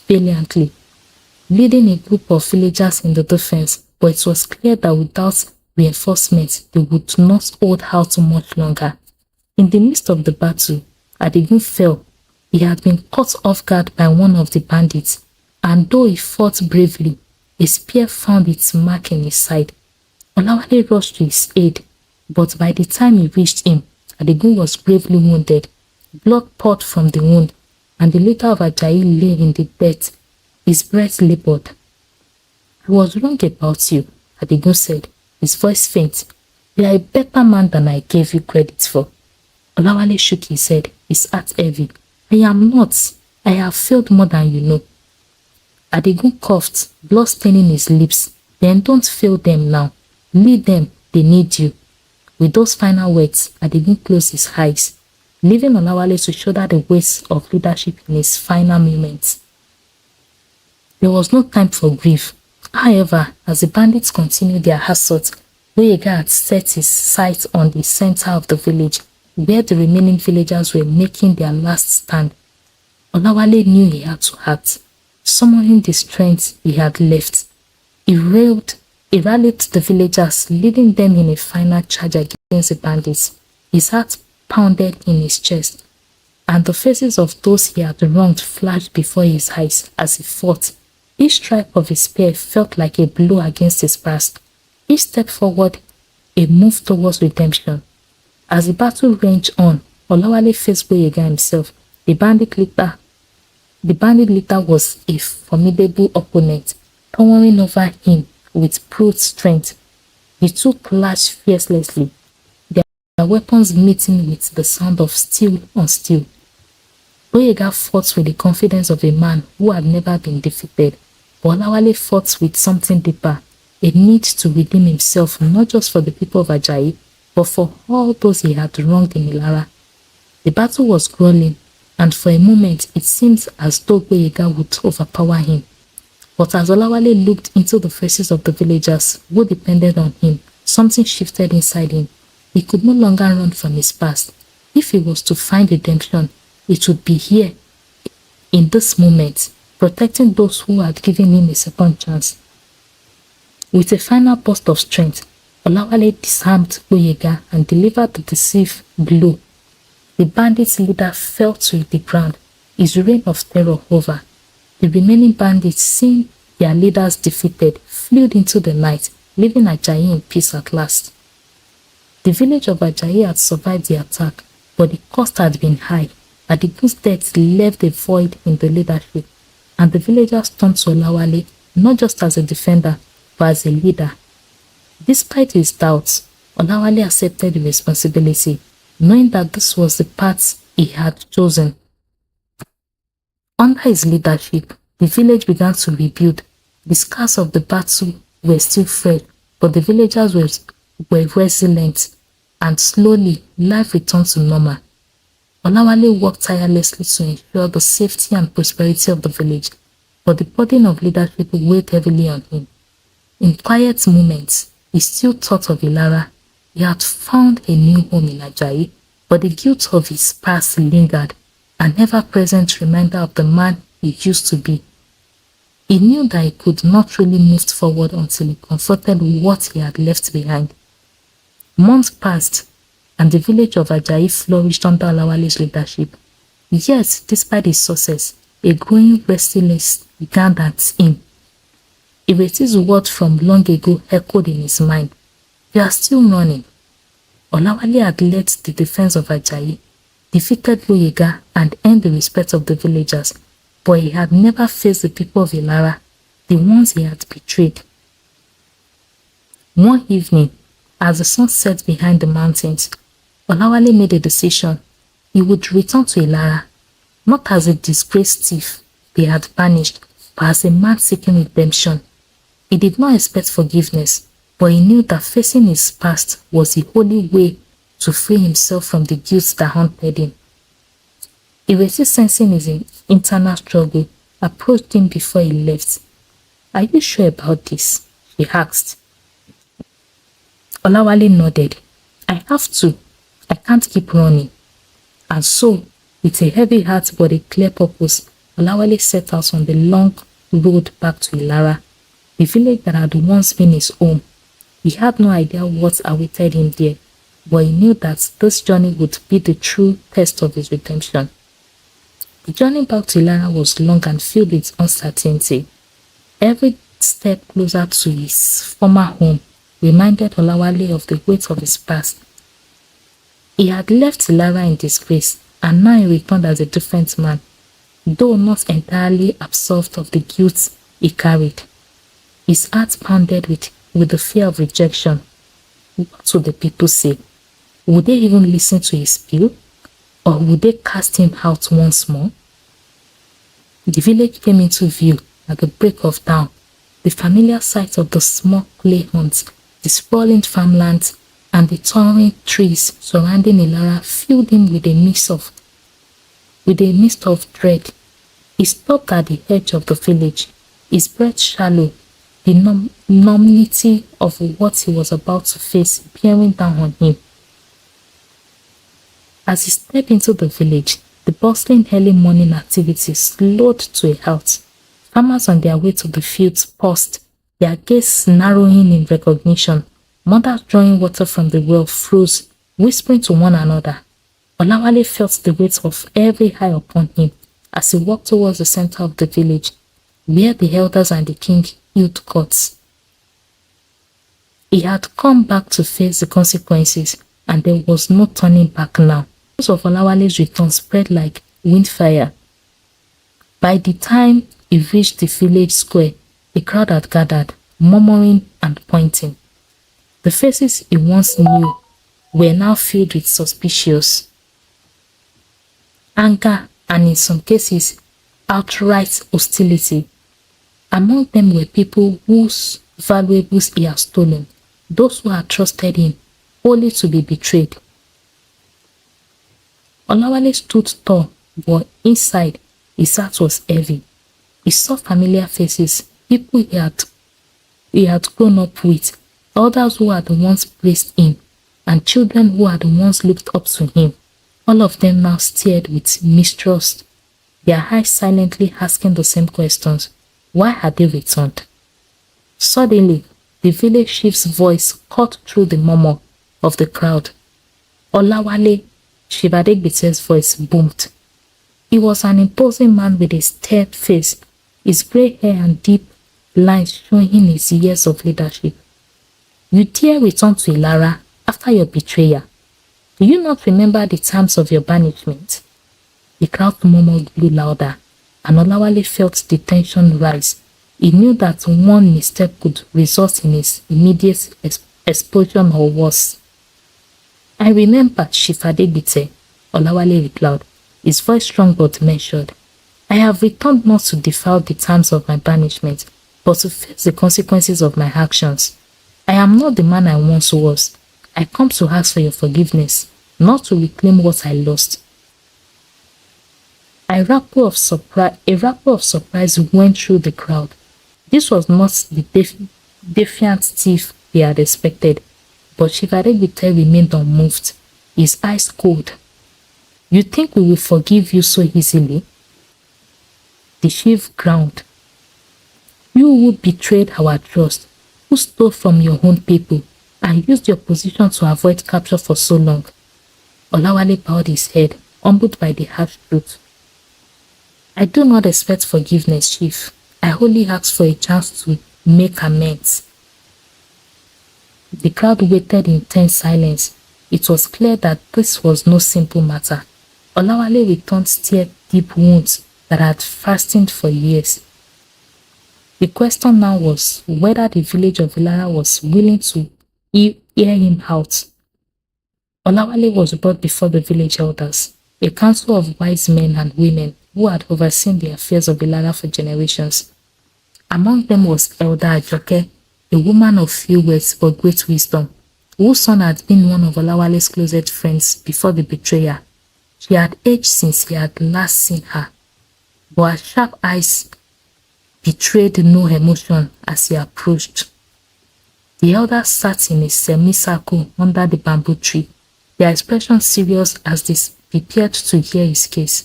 valiantly, leading a group of villagers in the defense, but it was clear that without reinforcements, they would not hold out much longer. In the midst of the battle, Adigun fell. He had been caught off guard by one of the bandits, and though he fought bravely, a spear found its mark in his side. Olawale rushed to his aid, but by the time he reached him, Adigun was gravely wounded. Blood poured from the wound, and the leader of Ajayi lay in the dirt, his breath labored. "I was wrong about you," Adigun said, his voice faint. "You are a better man than I gave you credit for." Olawale shook his head, his heart heavy. "I am not. I have failed more than you know." Adigun coughed, blood staining his lips. "Then don't fail them now. Lead them, they need you." With those final words, Adigun closed his eyes, leaving Olawale to shoulder the weight of leadership in his final moments. There was no time for grief. However, as the bandits continued their assault, Gboyega had set his sights on the center of the village, where the remaining villagers were making their last stand. Olawale knew he had to act, summoning the strength he had left. He rallied the villagers, leading them in a final charge against the bandits. His heart pounded in his chest, and the faces of those he had wronged flashed before his eyes as he fought. Each strike of his spear felt like a blow against his past. Each step forward, a move towards redemption. As the battle raged on, Olawale faced Gboyega himself. The bandit leader was a formidable opponent, towering over him with brute strength. The two clashed fiercely, their weapons meeting with the sound of steel on steel. Gboyega fought with the confidence of a man who had never been defeated, but Olawale fought with something deeper, a need to redeem himself not just for the people of Ajayi, but for all those he had wronged in Ilara. The battle was grueling, and for a moment it seemed as though Gboyega would overpower him. But as Olawale looked into the faces of the villagers who depended on him, something shifted inside him. He could no longer run from his past. If he was to find redemption, it would be here, in this moment, protecting those who had given him a second chance. With a final burst of strength, Olawale disarmed Gboyega and delivered the decisive blow. The bandits' leader fell to the ground, his reign of terror over. The remaining bandits, seeing their leaders defeated, fled into the night, leaving Ajayi in peace at last. The village of Ajayi had survived the attack, but the cost had been high. Adigun's death left a void in the leadership, and the villagers turned to Olawale not just as a defender, but as a leader. Despite his doubts, Olawale accepted the responsibility, knowing that this was the path he had chosen. Under his leadership, the village began to rebuild. The scars of the battle were still fresh, but the villagers were resilient, and slowly life returned to normal. Olawale worked tirelessly to ensure the safety and prosperity of the village, but the burden of leadership weighed heavily on him. In quiet moments, he still thought of Ilara. He had found a new home in Ajayi, but the guilt of his past lingered, an ever-present reminder of the man he used to be. He knew that he could not really move forward until he confronted what he had left behind. Months passed, and the village of Ajayi flourished under Olawale's leadership. Yet, despite his success, a growing restlessness began at him. Ireti's words from long ago echoed in his mind. "You are still running." Olawale had led the defense of Ajayi, defeated Gboyega, and earned the respect of the villagers, but he had never faced the people of Ilara, the ones he had betrayed. One evening, as the sun set behind the mountains, Olawale made a decision. He would return to Ilara, not as a disgraced thief they had banished, but as a man seeking redemption. He did not expect forgiveness, but he knew that facing his past was the only way to free himself from the guilt that haunted him. Ireti, sensing his internal struggle, approached him before he left. "Are you sure about this?" she asked. Olawale nodded. "I have to. I can't keep running." And so, with a heavy heart but a clear purpose, Olawale set out on the long road back to Ilara, the village that had once been his home. He had no idea what awaited him there, but he knew that this journey would be the true test of his redemption. The journey back to Ilara was long and filled with uncertainty. Every step closer to his former home reminded Olawale of the weight of his past. He had left Ilara in disgrace, and now he returned as a different man, though not entirely absolved of the guilt he carried. His heart pounded with the fear of rejection. What would the people say? Would they even listen to his appeal? Or would they cast him out once more? The village came into view at the break of dawn. The familiar sight of the small clay huts, the sprawling farmlands, and the towering trees surrounding Ilara filled him with a mist of dread. He stopped at the edge of the village, his breath shallow, the enormity of what he was about to face bearing down on him. As he stepped into the village, the bustling early morning activity slowed to a halt. Farmers on their way to the fields paused, their gaze narrowing in recognition. Mothers drawing water from the well froze, whispering to one another. Olawale felt the weight of every eye upon him as he walked towards the center of the village, where the elders and the king held courts. He had come back to face the consequences, and there was no turning back now. News of Olawale's return spread like wildfire. By the time he reached the village square, a crowd had gathered, murmuring and pointing. The faces he once knew were now filled with suspicious anger and in some cases outright hostility. Among them were people whose valuables he had stolen, those who had trusted him, only to be betrayed. Olawale stood tall, but inside his heart was heavy. He saw familiar faces, people he had grown up with, others who had once praised him, and children who had once looked up to him. All of them now stared with mistrust, their eyes silently asking the same questions. Why had they returned? Suddenly, the village chief's voice cut through the murmur of the crowd. Olawale, Shivadegbete's voice boomed. He was an imposing man with a stern face, his grey hair and deep lines showing his years of leadership. You dare return to Ilara after your betrayal? Do you not remember the terms of your banishment? The crowd murmur grew louder, and Olawale felt the tension rise. He knew that one misstep could result in his immediate expulsion or worse. I remember, Shifadegbite, Olawale replied, his voice strong but measured. I have returned not to defile the terms of my banishment, but to face the consequences of my actions. I am not the man I once was. I come to ask for your forgiveness, not to reclaim what I lost. A rappel of surprise went through the crowd. This was not the defiant thief they had expected, but Shivadegbite remained unmoved, his eyes cold. You think we will forgive you so easily? The chief ground. You who betrayed our trust, who stole from your own people, and used your position to avoid capture for so long. Olawale bowed his head, humbled by the harsh truth. I do not expect forgiveness, Chief. I only ask for a chance to make amends. The crowd waited in tense silence. It was clear that this was no simple matter. Olawale returned stared deep wounds that had fastened for years. The question now was whether the village of Ilara was willing to hear him out. Olawale was brought before the village elders, a council of wise men and women who had overseen the affairs of Ilara for generations. Among them was Elder Ajoke, a woman of few words but great wisdom, whose son had been one of Olawale's closest friends before the betrayal. She had aged since he had last seen her, but her sharp eyes betrayed no emotion as he approached. The elders sat in a semicircle under the bamboo tree, their expressions serious as they prepared to hear his case.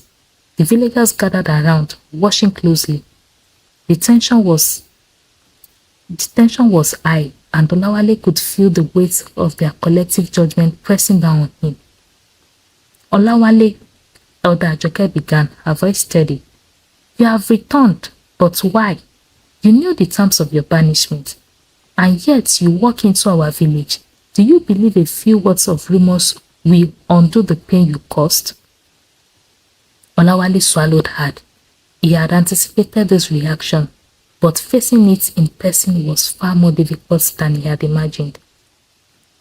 The villagers gathered around, watching closely. The tension was high, and Olawale could feel the weight of their collective judgment pressing down on him. Olawale, Elder Ajoke began, her voice steady. You have returned, but why? You knew the terms of your banishment, and yet you walk into our village. Do you believe a few words of remorse will undo the pain you caused? Olawale swallowed hard. He had anticipated this reaction, but facing it in person was far more difficult than he had imagined.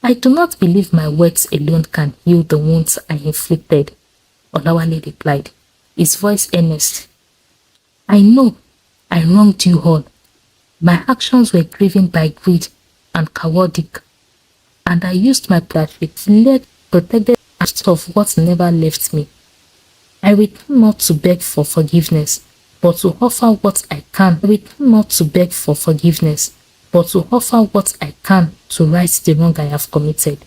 I do not believe my words alone can heal the wounds I inflicted, Olawale replied, his voice earnest. I know I wronged you all. My actions were driven by greed and cowardice, and I used my protected act of what never left me. I return not to beg for forgiveness, but to offer what I can. I return not to beg for forgiveness, but to offer what I can to right the wrong I have committed.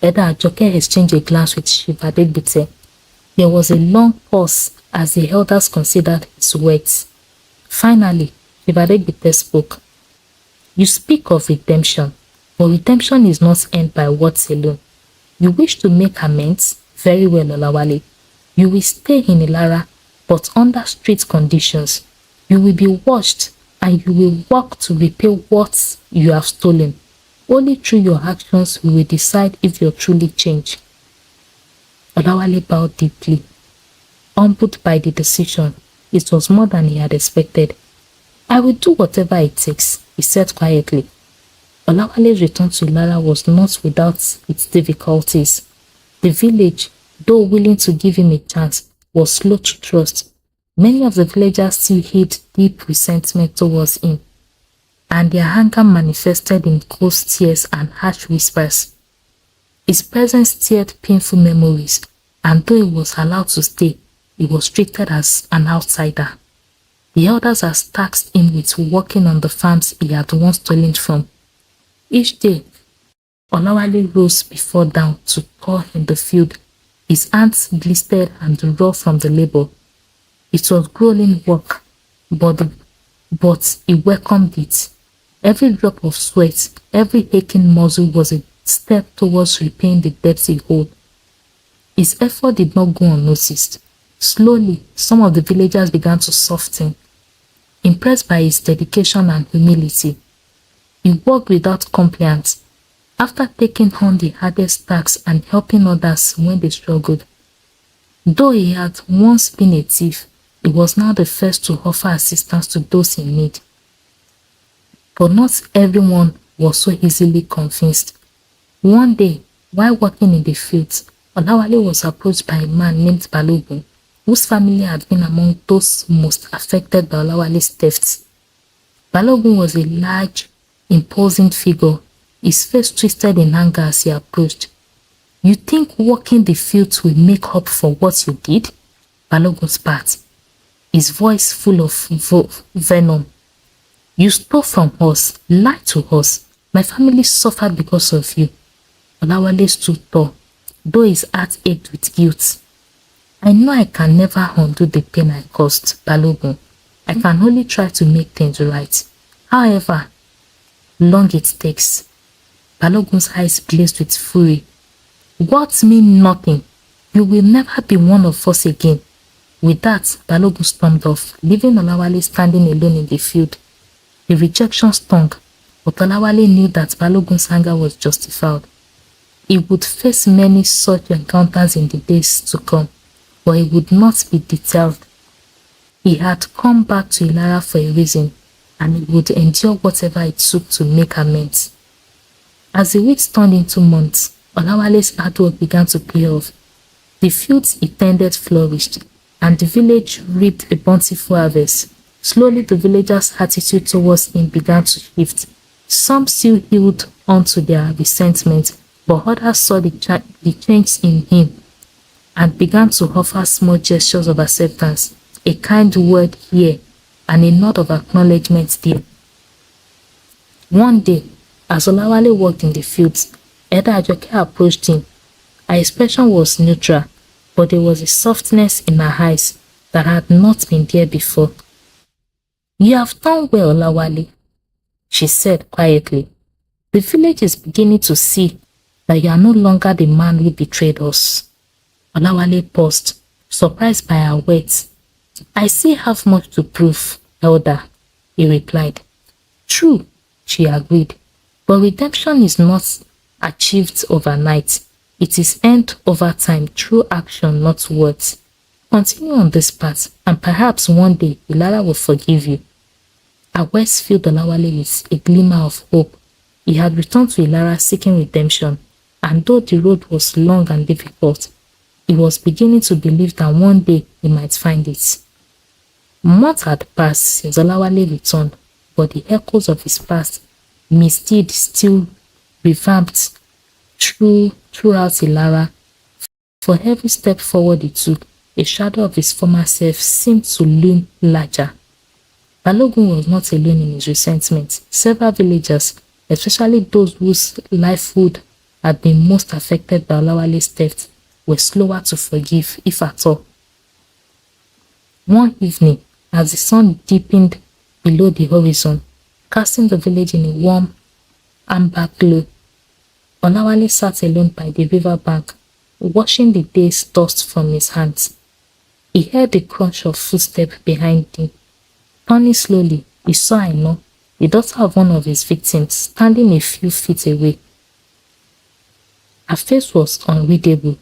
Elder Ajoke exchanged a glance with Shiva Degbite. There was a long pause as the elders considered his words. Finally, Shiva Degbite spoke. You speak of redemption, but redemption is not earned by words alone. You wish to make amends? Very well, Olawale. You will stay in Ilara, but under strict conditions. You will be watched, and you will work to repay what you have stolen. Only through your actions we will decide if you're truly changed. Olawale bowed deeply. Humbled by the decision, it was more than he had expected. I will do whatever it takes, he said quietly. Olawale's return to Ilara was not without its difficulties. The village, though willing to give him a chance, was slow to trust. Many of the villagers still hid deep resentment towards him, and their anger manifested in cold tears and harsh whispers. His presence stirred painful memories, and though he was allowed to stay, he was treated as an outsider. The elders had tasked him with working on the farms he had once stolen from. Each day, Olawale rose before dawn to toil in the field. His hands blistered and raw from the labor. It was grueling work, but he welcomed it. Every drop of sweat, every aching muscle was a step towards repaying the debts he owed. His effort did not go unnoticed. Slowly, some of the villagers began to soften. Impressed by his dedication and humility, he worked without complaints. After taking on the hardest tasks and helping others when they struggled. Though he had once been a thief, he was now the first to offer assistance to those in need. But not everyone was so easily convinced. One day, while working in the fields, Olawale was approached by a man named Balogun, whose family had been among those most affected by Olawale's thefts. Balogun was a large, imposing figure, his face twisted in anger as he approached. You think working the fields will make up for what you did? Balogun spat, his voice full of venom. You stole from us, lied to us. My family suffered because of you. Olawale stood tall, though his heart ached with guilt. I know I can never undo the pain I caused, Balogun. I can only try to make things right. However long it takes. Balogun's eyes blazed with fury. Words mean nothing. You will never be one of us again. With that, Balogun stormed off, leaving Olawale standing alone in the field. The rejection stung, but Olawale knew that Balogun's anger was justified. He would face many such encounters in the days to come, but he would not be deterred. He had come back to Ilara for a reason, and he would endure whatever it took to make amends. As the weeks turned into months, Olawale's hard work began to pay off. The fields he tended flourished, and the village reaped a bountiful harvest. Slowly, the villagers' attitude towards him began to shift. Some still held on to their resentment, but others saw the change in him and began to offer small gestures of acceptance, a kind word here and a nod of acknowledgement there. One day, as Olawale walked in the fields, Elder Ajoke approached him. Her expression was neutral, but there was a softness in her eyes that had not been there before. "You have done well, Olawale," she said quietly. "The village is beginning to see that you are no longer the man who betrayed us." Olawale paused, surprised by her words. "I still have much to prove, Elder," he replied. "True," she agreed, "but redemption is not achieved overnight. It is earned over time through action, not words. Continue on this path, and perhaps one day Ilara will forgive you." Her words filled Olawale with a glimmer of hope. He had returned to Ilara seeking redemption, and though the road was long and difficult, he was beginning to believe that one day he might find it. Months had passed since Olawale returned, but the echoes of his past misdeed still revamped throughout Ilara. For every step forward he took, a shadow of his former self seemed to loom larger. Balogun was not alone in his resentment. Several villagers, especially those whose livelihood had been most affected by Olawale's theft, were slower to forgive, if at all. One evening, as the sun deepened below the horizon, casting the village in a warm amber glow, Olawale sat alone by the river bank, washing the day's dust from his hands. He heard the crunch of footsteps behind him. Turning slowly, he saw Aina, the daughter of one of his victims, standing a few feet away. Her face was unreadable,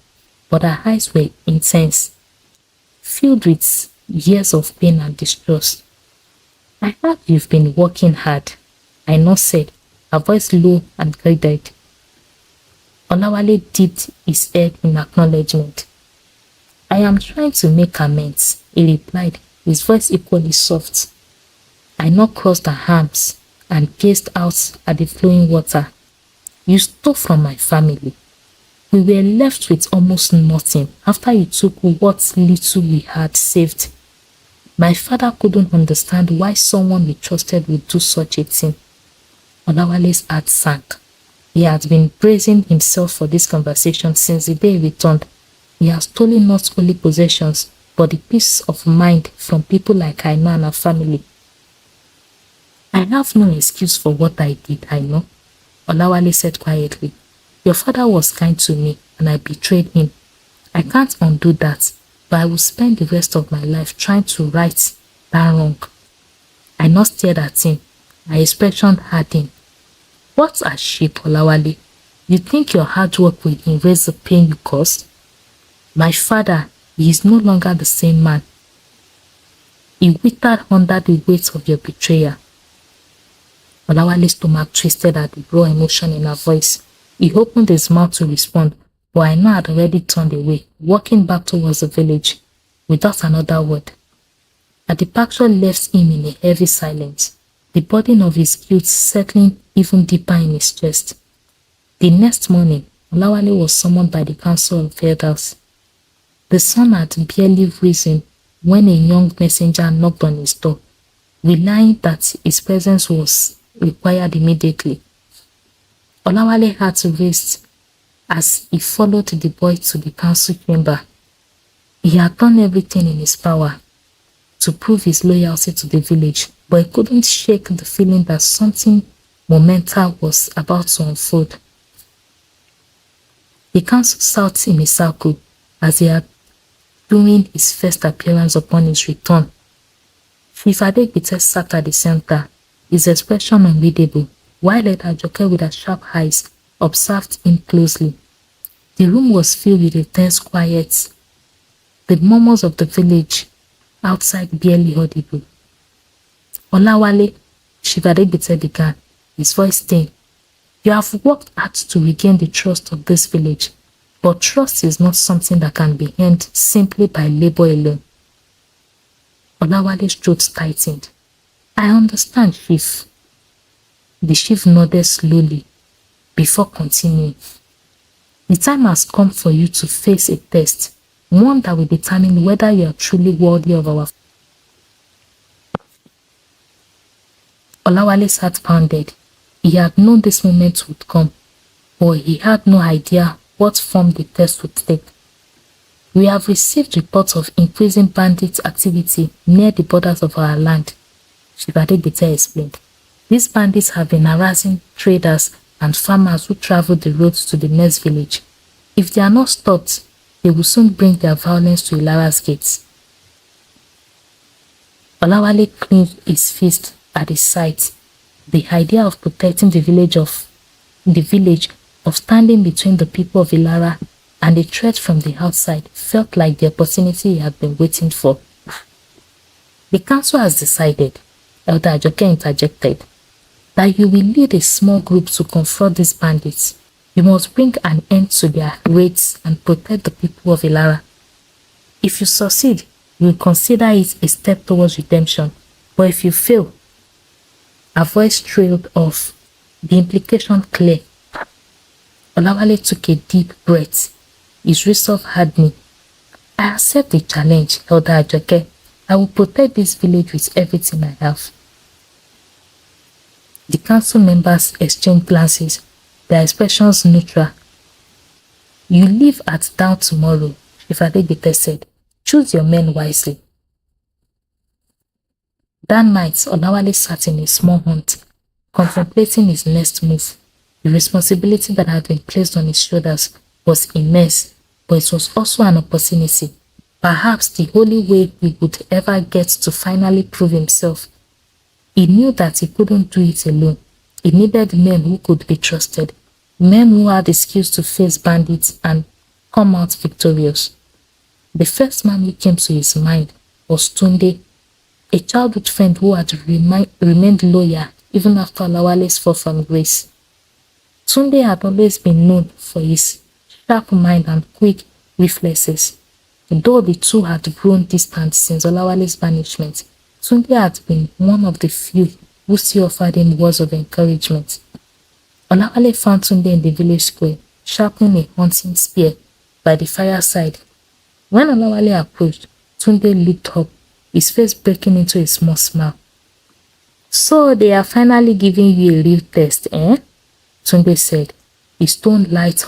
but her eyes were intense, filled with years of pain and distrust. "I heard you've been working hard," Aina said, her voice low and guarded. Olawale dipped his head in acknowledgement. "I am trying to make amends," he replied, his voice equally soft. Aina crossed her arms and gazed out at the flowing water. "You stole from my family. We were left with almost nothing after you took what little we had saved. My father couldn't understand why someone we trusted would do such a thing." Olawale's heart sank. He had been bracing himself for this conversation since the day he returned. He had stolen not only possessions, but the peace of mind from people like Aina and her family. "I have no excuse for what I did, Aina," Olawale said quietly. "Your father was kind to me, and I betrayed him. I can't undo that, but I will spend the rest of my life trying to right that wrong." Aina stared at him, her expression hardened. "What a sheep, Olawale. You think your hard work will erase the pain you caused? My father, he is no longer the same man. He withered under the weight of your betrayal." Olawale's stomach twisted at the raw emotion in her voice. He opened his mouth to respond, but Aina had already turned away, walking back towards the village, without another word. Her departure left him in a heavy silence, the burden of his guilt settling even deeper in his chest. The next morning, Olawale was summoned by the council of elders. The sun had barely risen when a young messenger knocked on his door, relying that his presence was required immediately. Olawale had to rest as he followed the boy to the council chamber. He had done everything in his power to prove his loyalty to the village, but he couldn't shake the feeling that something monumental was about to unfold. The council sat in a circle as he had during his first appearance upon his return. Chief Adegbite sat at the center, his expression unreadable, while Elder Joke with her sharp eyes observed him closely. The room was filled with a tense quiet, the murmurs of the village outside barely audible. "Olawale," Chief Adegbite began, his voice thin, "you have worked hard to regain the trust of this village, but trust is not something that can be earned simply by labor alone." Olawale's throat tightened. "I understand, Chief." The chief nodded slowly before continuing. "The time has come for you to face a test, one that will determine whether you are truly worthy of our..." Olawale's heart pounded. He had known this moment would come, but he had no idea what form the test would take. We have received reports of increasing bandit activity near the borders of our land, Shibadebite explained. These bandits have been harassing traders and farmers who travel the roads to the next village. If they are not stopped, they will soon bring their violence to Ilara's gates. Olawale clenched his fist at his sight. The idea of protecting the village of standing between the people of Ilara and a threat from the outside felt like the opportunity he had been waiting for. The council has decided, Elder Ajoke interjected, that you will lead a small group to confront these bandits. You must bring an end to their raids and protect the people of Ilara. If you succeed, you will consider it a step towards redemption, but if you fail, her voice trailed off, the implication clear. Olawale took a deep breath. His resolve had me. I accept the challenge, Elder Ajoke. I will protect this village with everything I have. The council members exchanged glances, their expressions neutral. You leave at dawn tomorrow, Ifadebite said. Choose your men wisely. That night, Olawale sat in a small hut, contemplating his next move. The responsibility that had been placed on his shoulders was immense, but it was also an opportunity, perhaps the only way he would ever get to finally prove himself. He knew that he couldn't do it alone. He needed men who could be trusted, men who had the skills to face bandits and come out victorious. The first man who came to his mind was Tunde, a childhood friend who had remained loyal even after Olawale's fall from grace. Tunde had always been known for his sharp mind and quick reflexes. Though the two had grown distant since Olawale's banishment, Tunde had been one of the few who still offered him words of encouragement. Olawale found Tunde in the village square, sharpening a hunting spear by the fireside. When Olawale approached, Tunde looked up, his face breaking into a small smile. So they are finally giving you a real test, eh? Tunde said, his tone light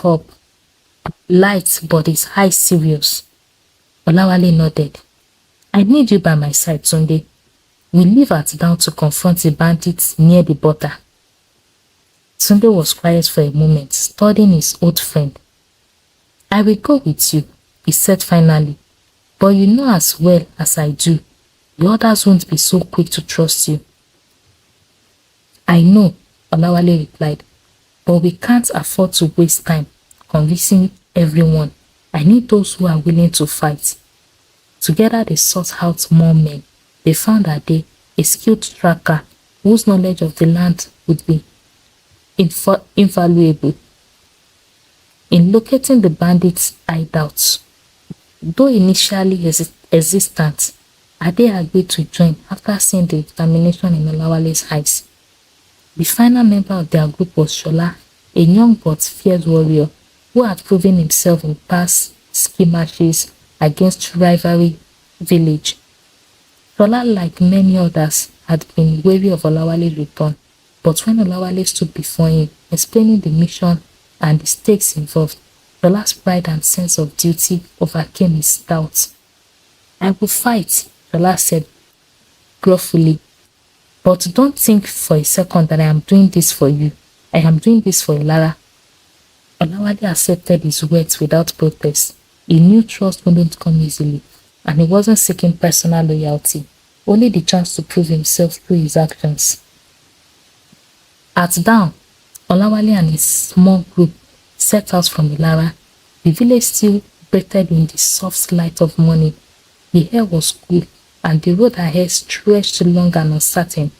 but his eyes serious. Olawale nodded. I need you by my side, Tunde. We leave at dawn to confront the bandits near the border. Tunde was quiet for a moment, studying his old friend. I will go with you, he said finally. But you know as well as I do, the others won't be so quick to trust you. I know, Olawale replied, but we can't afford to waste time convincing everyone. I need those who are willing to fight. Together they sought out more men. They found Ade, a skilled tracker whose knowledge of the land would be invaluable in locating the bandits' hideouts. Though initially hesitant, Ade agreed to join after seeing the determination in Olawale's eyes. The final member of their group was Shola, a young but fierce warrior who had proven himself in past skirmishes against rivalry village. Shola, like many others, had been wary of Olawale's return, but when Olawale stood before him, explaining the mission and the stakes involved, Shola's pride and sense of duty overcame his doubts. I will fight, Shola said gruffly, but don't think for a second that I am doing this for you. I am doing this for Ilara. Olawale accepted his words without protest. He knew trust wouldn't come easily, and he wasn't seeking personal loyalty, only the chance to prove himself through his actions. At dawn, Olawale and his small group set out from Ilara. The village still bathed in the soft light of morning. The air was cool, and the road ahead stretched long and uncertain.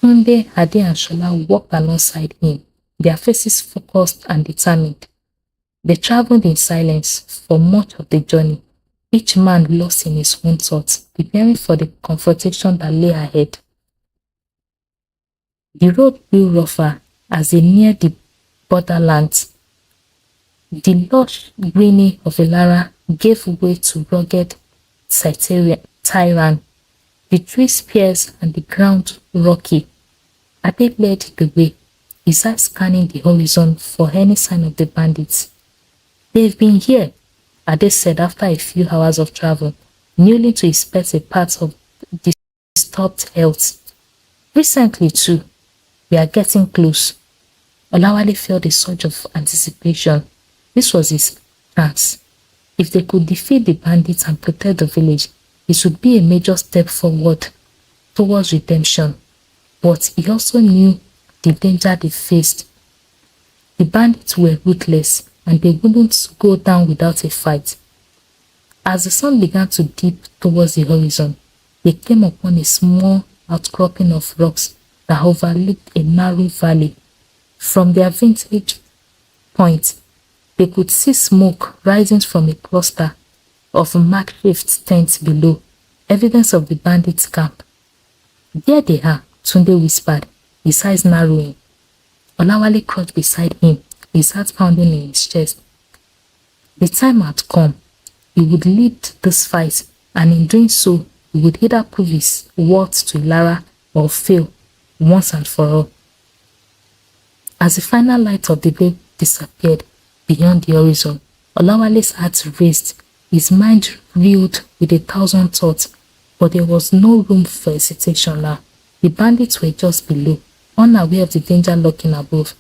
Tunde, Ade and Shola walked alongside him, their faces focused and determined. They traveled in silence for much of the journey, each man lost in his own thoughts, preparing for the confrontation that lay ahead. The road grew rougher as they neared the borderlands. The lush greenery of Ilara gave way to rugged terrain, the trees sparse and the ground rocky. Ade led the way, his eyes scanning the horizon for any sign of the bandits. They've been here, Ade said after a few hours of travel, kneeling to inspect a part of disturbed health. Recently too, we are getting close. Olawale felt a surge of anticipation. This was his chance. If they could defeat the bandits and protect the village, it would be a major step forward towards redemption. But he also knew the danger they faced. The bandits were ruthless and they wouldn't go down without a fight. As the sun began to dip towards the horizon, they came upon a small outcropping of rocks that overlooked a narrow valley. From their vantage point, they could see smoke rising from a cluster of makeshift tents below, evidence of the bandits' camp. "There they are," Tunde whispered, his eyes narrowing. Olawale crouched beside him, his heart pounding in his chest. The time had come. He would lead this fight, and in doing so, he would either prove his worth to Ilara or fail once and for all. As the final light of the day disappeared beyond the horizon, Olawale's heart raced, his mind reeled with 1,000 thoughts, but there was no room for hesitation now. The bandits were just below, unaware of the danger lurking above.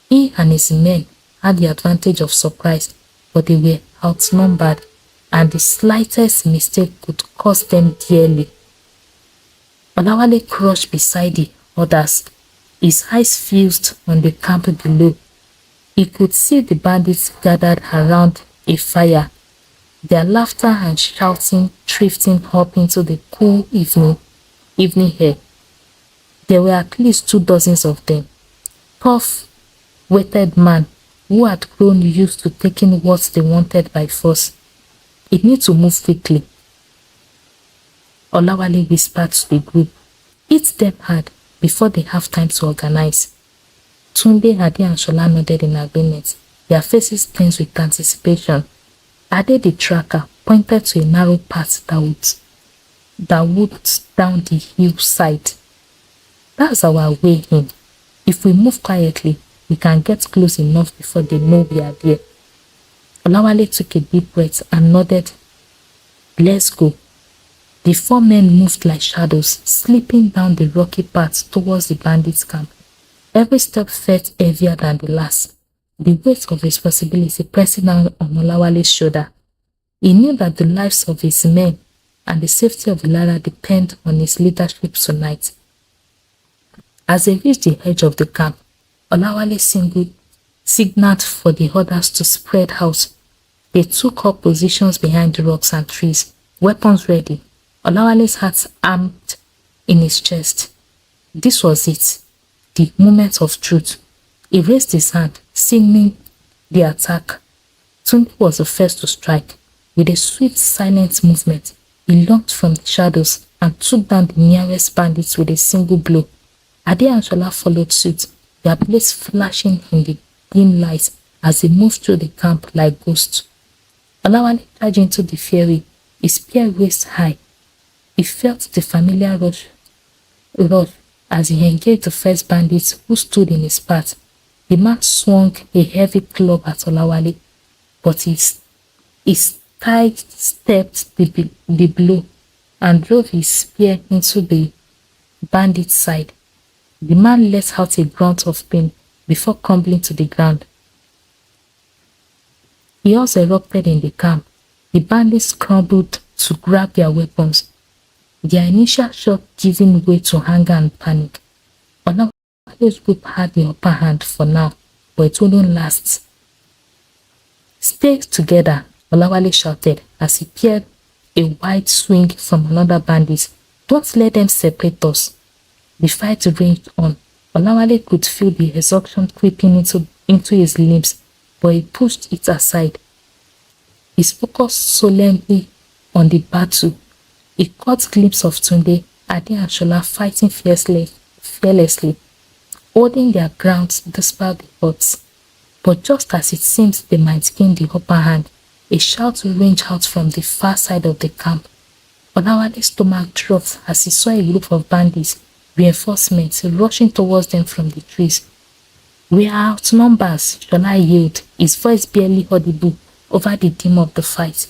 He and his men had the advantage of surprise, but they were outnumbered, and the slightest mistake could cost them dearly. Olawale crouched beside the others, his eyes fixed on the camp below. He could see the bandits gathered around a fire, their laughter and shouting drifting up into the cool evening air. There were at least 24 of them. Tough, weighted men who had grown used to taking what they wanted by force. It needed to move quickly. Olawale whispered to the group, "Hit them hard before they have time to organize." Tunde, Ade and Shola nodded in agreement, their faces tense with anticipation. Ade, the tracker, pointed to a narrow path that would down the hillside. "That's our way in. If we move quietly, we can get close enough before they know we are there." Olawale took a deep breath and nodded. "Let's go." The 4 men moved like shadows, slipping down the rocky path towards the bandits' camp. Every step felt heavier than the last, the weight of responsibility pressing down on Olawale's shoulder. He knew that the lives of his men and the safety of Ilara depend on his leadership tonight. As they reached the edge of the camp, Olawale signaled for the others to spread out. They took up positions behind the rocks and trees, weapons ready, Olawale's heart armed in his chest. This was it, the moment of truth. He raised his hand, signaling the attack. Tunde was the first to strike. With a swift, silent movement, he lunged from the shadows and took down the nearest bandits with a single blow. Ade and Shola followed suit, their blades flashing in the dim light as they moved through the camp like ghosts. Olawale charged into the fury, his spear raised high. He felt the familiar rush as he engaged the first bandit who stood in his path. The man swung a heavy club at Olawale, but he sidestepped the blow and drove his spear into the bandit's side. The man let out a grunt of pain before crumbling to the ground. Chaos erupted in the camp. The bandits scrambled to grab their weapons, their initial shock giving way to anger and panic. Olawale's group had the upper hand for now, but it wouldn't last. "Stay together," Olawale shouted as he peered a wide swing from another bandit. "Don't let them separate us." The fight raged on. Olawale could feel the exhaustion creeping into his limbs, but he pushed it aside. His focus solemnly on the battle. He caught a glimpse of Tunde, Ade and Shola fighting fearlessly, holding their ground despite the odds. But just as it seemed they might gain the upper hand, a shout rang out from the far side of the camp. Olawale's stomach dropped as he saw a group of bandits, reinforcements, rushing towards them from the trees. "We are outnumbered," Shola yelled, his voice barely audible over the theme of the fight.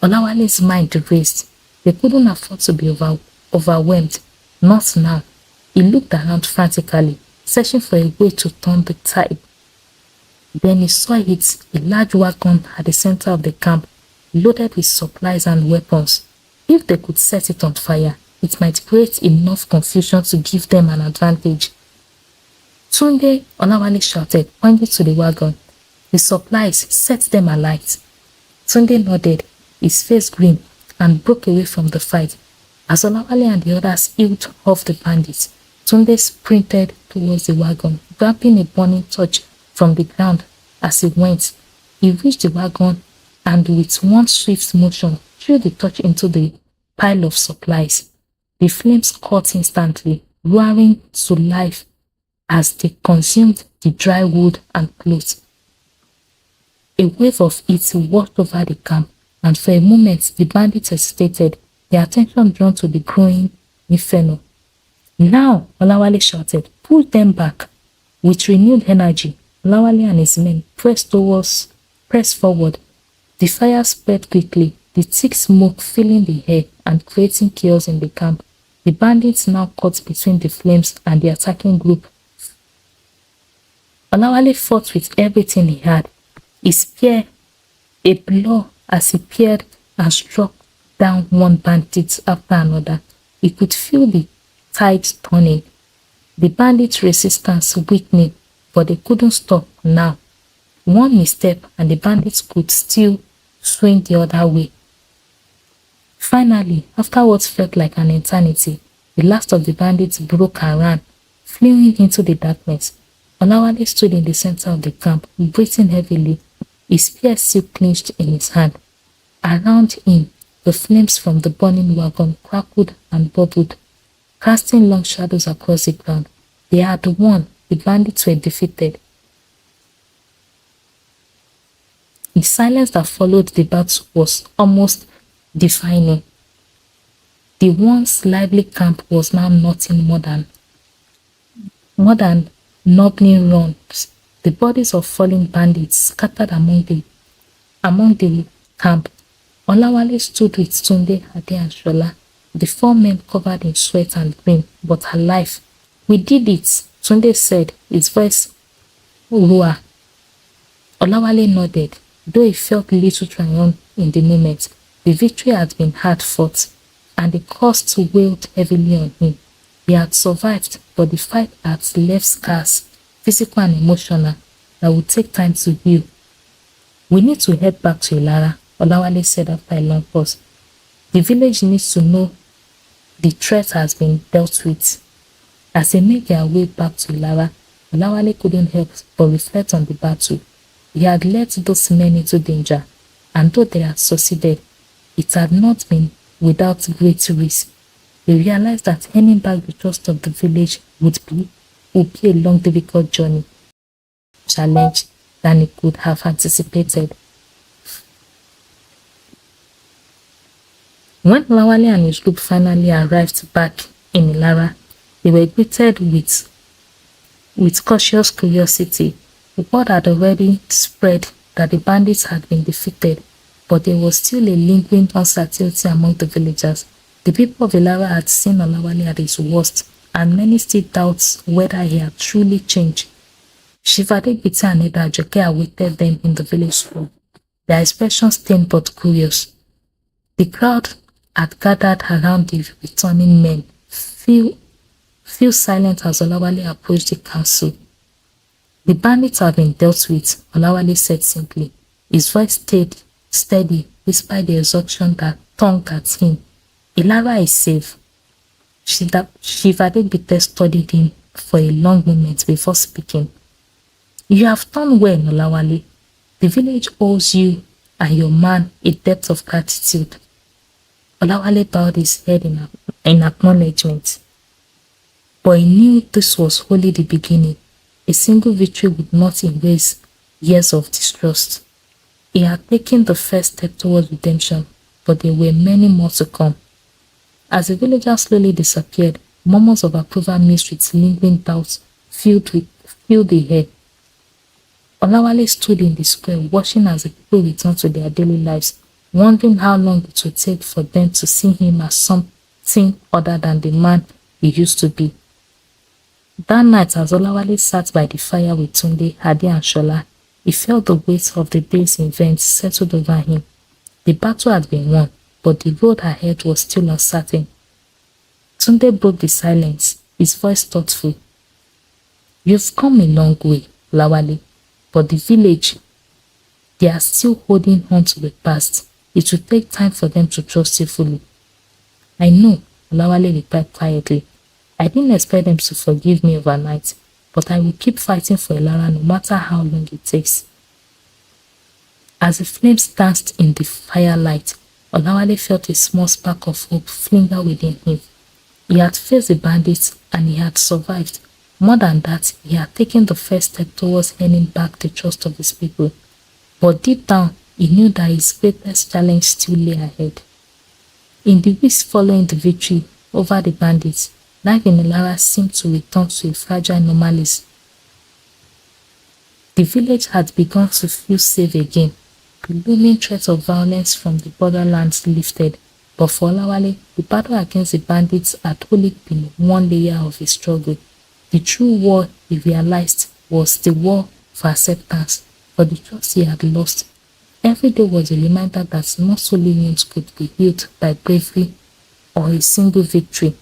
Olawale's mind raced. They couldn't afford to be overwhelmed. Not now. He looked around frantically, searching for a way to turn the tide. Then he saw it, a large wagon at the center of the camp, loaded with supplies and weapons. If they could set it on fire, it might create enough confusion to give them an advantage. Tunde, Olawale shouted, pointing to the wagon. The supplies, set them alight. Tunde nodded, his face grim, and broke away from the fight. As Olawale and the others heeled off the bandits, Tunde sprinted towards the wagon, grabbing a burning torch from the ground as he went. He reached the wagon and with one swift motion threw the torch into the pile of supplies. The flames caught instantly, roaring to life as they consumed the dry wood and clothes. A wave of heat washed over the camp, and for a moment the bandits hesitated, their attention drawn to the growing inferno. Now, Olawale shouted, pull them back. With renewed energy, Olawale and his men pressed forward. The fire spread quickly, the thick smoke filling the air and creating chaos in the camp. The bandits now caught between the flames and the attacking group. Olawale fought with everything he had. His spear, a blow as he peered and struck down one bandit after another. He could feel the tide turning, the bandits' resistance weakening, but they couldn't stop now. One misstep and the bandits could still swing the other way. Finally, after what felt like an eternity, the last of the bandits broke and ran, fleeing into the darkness. Olawale stood in the center of the camp, breathing heavily, his spear still clenched in his hand. Around him, the flames from the burning wagon crackled and bubbled, casting long shadows across the ground. They had won. The bandits were defeated. The silence that followed the battle was almost deafening. The once lively camp was now nothing more than numbing runs. The bodies of fallen bandits scattered among the camp. Olawale stood with Tunde, Ade and Shola, the four men covered in sweat and green, but alive. We did it, Tunde said, his voice raw. Olawale nodded, though he felt little triumph in the moment. The victory had been hard fought, and the cost weighed heavily on him. He had survived, but the fight had left scars, physical and emotional, that would take time to heal. We need to head back to Ilara, Olawale said after a long pause. The village needs to know the threat has been dealt with. As they made their way back to Ilara, Olawale couldn't help but reflect on the battle. He had led those men into danger, and though they had succeeded, it had not been without great risk. He realized that earning back the trust of the village would be a long, difficult journey, challenge than he could have anticipated. When Olawale and his group finally arrived back in Ilara, they were greeted with cautious curiosity. The word had already spread that the bandits had been defeated, but there was still a lingering uncertainty among the villagers. The people of Ilara had seen Olawale at his worst, and many still doubted whether he had truly changed. Shivade and Eda Ajoke awaited them in the village square, their expressions thin but curious. The crowd had gathered around the returning men, few silent as Olawale approached the council. The bandits have been dealt with, Olawale said simply. His voice stayed steady despite the exhaustion that tongued at him. Ilara is safe. Shivade studied him for a long moment before speaking. You have done well, Olawale. The village owes you and your man a debt of gratitude. Olawale bowed his head in acknowledgement. But he knew this was only the beginning. A single victory would not erase years of distrust. He had taken the first step towards redemption, but there were many more to come. As the villagers slowly disappeared, murmurs of approval mixed with lingering doubts filled the air. Olawale stood in the square watching as the people returned to their daily lives, wondering how long it would take for them to see him as something other than the man he used to be. That night, as Olawale sat by the fire with Tunde, Hadi and Shola, he felt the weight of the day's events settled over him. The battle had been won, but the road ahead was still uncertain. Tunde broke the silence, his voice thoughtful. "You've come a long way, Olawale, but the village, they are still holding on to the past. It will take time for them to trust you fully." "I know," Olawale replied quietly. "I didn't expect them to forgive me overnight, but I will keep fighting for Ilara no matter how long it takes." As the flames danced in the firelight, Olawale felt a small spark of hope flicker within him. He had faced the bandits and he had survived. More than that, he had taken the first step towards earning back the trust of his people. But deep down, he knew that his greatest challenge still lay ahead. In the weeks following the victory over the bandits, life in Ilara seemed to return to a fragile normalcy. The village had begun to feel safe again. The looming threat of violence from the borderlands lifted, but for Olawale, the battle against the bandits had only been one layer of his struggle. The true war, he realized, was the war for acceptance, for the trust he had lost. Every day was a reminder that not only wounds could be healed by bravery or a single victory.